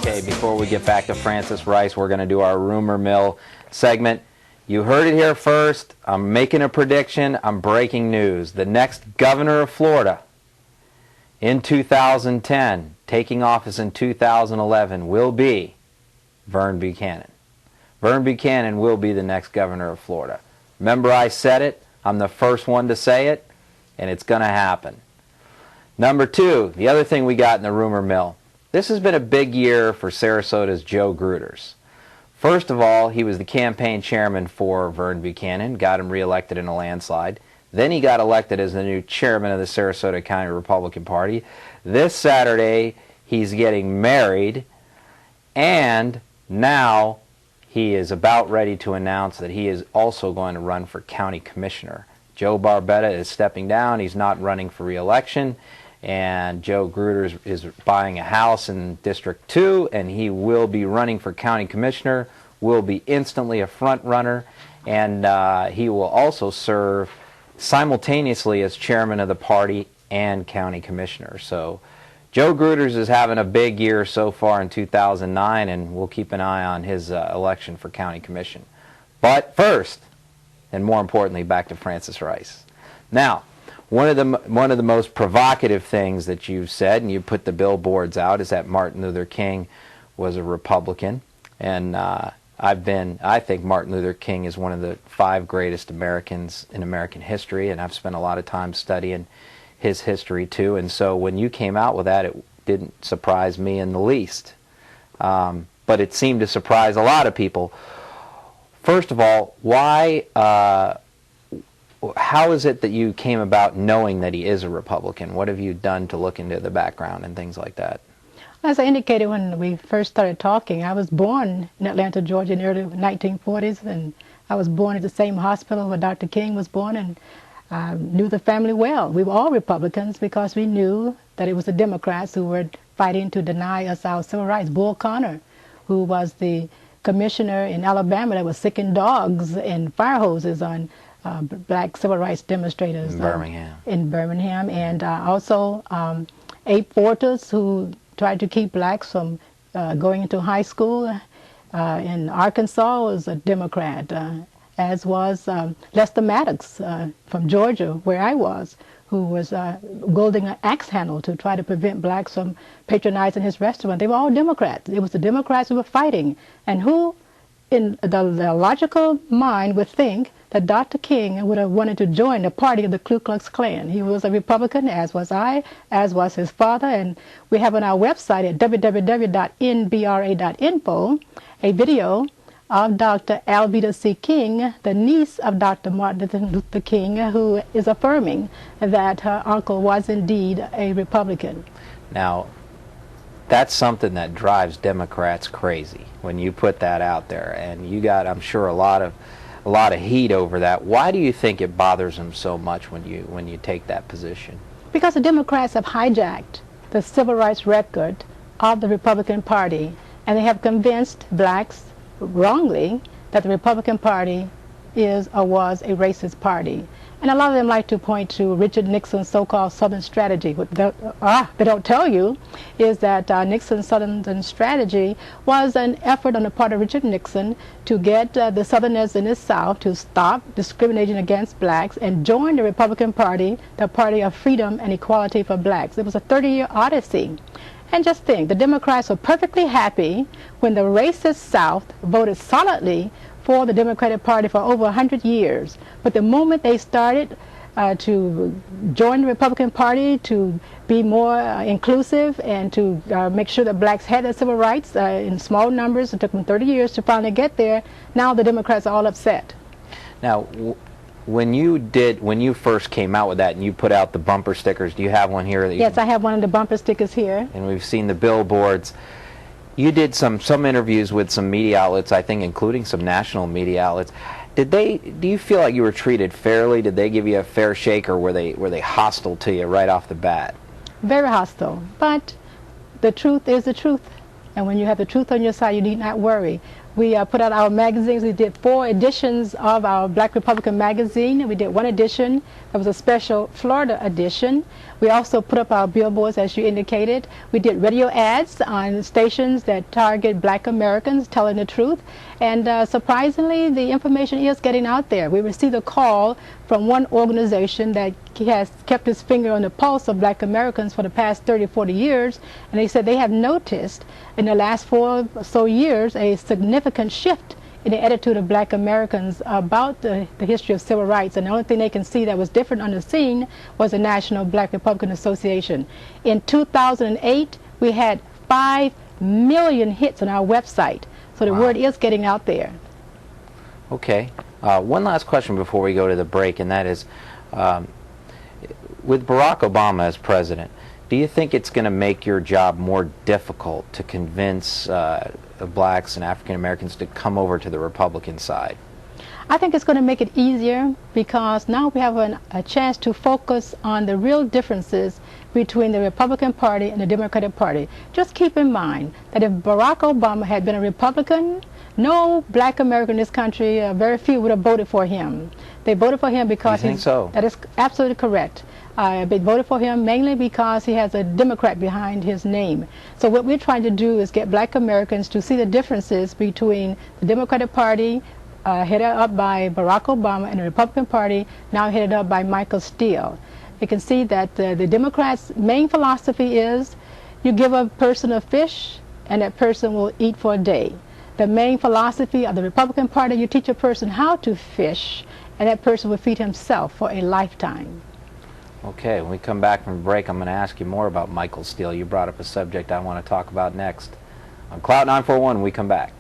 Okay, before we get back to Francis Rice, we're going to do our rumor mill segment. You heard it here first. I'm making a prediction. I'm breaking news. The next governor of Florida in 2010, taking office in 2011, will be Vern Buchanan. Vern Buchanan will be the next governor of Florida. Remember, I said it. I'm the first one to say it, and it's going to happen. Number two, the other thing we got in the rumor mill. This has been a big year for Sarasota's Joe Gruters. First of all, he was the campaign chairman for Vern Buchanan, got him reelected in a landslide. Then he got elected as the new chairman of the Sarasota County Republican Party. This Saturday, he's getting married, and now he is about ready to announce that he is also going to run for county commissioner. Joe Barbetta is stepping down. He's not running for re-election. And Joe Gruters is buying a house in District 2, and he will be running for county commissioner, will be instantly a front runner, and he will also serve simultaneously as chairman of the party and county commissioner. So Joe Gruters is having a big year so far in 2009, and we'll keep an eye on his election for county commission. But first, and more importantly, back to Francis Rice. Now, one of the most provocative things that you've said, and you put the billboards out, is that Martin Luther King was a Republican. And I think Martin Luther King is one of the 5 greatest Americans in American history, and I've spent a lot of time studying his history too. And so when you came out with that, it didn't surprise me in the least. But it seemed to surprise a lot of people. First of all, why? How is it that you came about knowing that he is a Republican? What have you done to look into the background and things like that? As I indicated when we first started talking, I was born in Atlanta, Georgia in the early 1940s, and I was born at the same hospital where Dr. King was born, and I knew the family well. We were all Republicans because we knew that it was the Democrats who were fighting to deny us our civil rights. Bull Connor, who was the commissioner in Alabama that was sicking dogs and fire hoses on black civil rights demonstrators in Birmingham, and also Abe Fortas, who tried to keep blacks from going into high school in Arkansas, was a Democrat, as was Lester Maddox from Georgia, where I was, who was wielding an axe handle to try to prevent blacks from patronizing his restaurant. They were all Democrats. It was the Democrats who were fighting, and who in the logical mind would think that Dr. King would have wanted to join the party of the Ku Klux Klan. He was a Republican, as was I, as was his father, and we have on our website at www.nbra.info a video of Dr. Alveda C. King, the niece of Dr. Martin Luther King, who is affirming that her uncle was indeed a Republican. Now, that's something that drives Democrats crazy when you put that out there, and you got, I'm sure, a lot of heat over that. Why do you think it bothers them so much when you take that position? Because the Democrats have hijacked the civil rights record of the Republican Party, and they have convinced blacks wrongly that the Republican Party is or was a racist party. And a lot of them like to point to Richard Nixon's so-called Southern strategy. What they don't tell you is that Nixon's Southern strategy was an effort on the part of Richard Nixon to get the Southerners in the South to stop discriminating against blacks and join the Republican Party, the party of freedom and equality for blacks. It was a 30-year odyssey. And just think, the Democrats were perfectly happy when the racist South voted solidly for the Democratic Party for over 100 years. But the moment they started to join the Republican Party, to be more inclusive and to make sure that blacks had their civil rights in small numbers, it took them 30 years to finally get there. Now the Democrats are all upset. Now, when you first came out with that and you put out the bumper stickers, do you have one here? Yes, I have one of the bumper stickers here. And we've seen the billboards. You did some interviews with some media outlets, I think, including some national media outlets. Do you feel like you were treated fairly? Did they give you a fair shake, or were they hostile to you right off the bat? Very hostile. But the truth is the truth. And when you have the truth on your side, you need not worry. We put out our magazines. We did 4 editions of our Black Republican magazine. We did 1 edition that was a special Florida edition. We also put up our billboards, as you indicated. We did radio ads on stations that target Black Americans telling the truth. And surprisingly, the information is getting out there. We received a call from one organization that has kept its finger on the pulse of Black Americans for the past 30, 40 years, and they said they have noticed in the last 4 or so years a significant shift in the attitude of Black Americans about the history of civil rights. And the only thing they can see that was different on the scene was the National Black Republican Association. In 2008, we had 5 million hits on our website. So the word is getting out there. Okay. One last question before we go to the break, and that is, with Barack Obama as president, do you think it's going to make your job more difficult to convince blacks and African Americans to come over to the Republican side? I think it's going to make it easier because now we have a chance to focus on the real differences between the Republican Party and the Democratic Party. Just keep in mind that if Barack Obama had been a Republican, no Black American in this country, very few would have voted for him. They voted for him because you think so? That is absolutely correct. They voted for him mainly because he has a Democrat behind his name. So what we're trying to do is get Black Americans to see the differences between the Democratic Party, headed up by Barack Obama, and the Republican Party, now headed up by Michael Steele. You can see that the Democrats' main philosophy is you give a person a fish and that person will eat for a day. The main philosophy of the Republican Party, you teach a person how to fish and that person will feed himself for a lifetime. Okay, when we come back from break, I'm going to ask you more about Michael Steele. You brought up a subject I want to talk about next. On Clout 941, when we come back.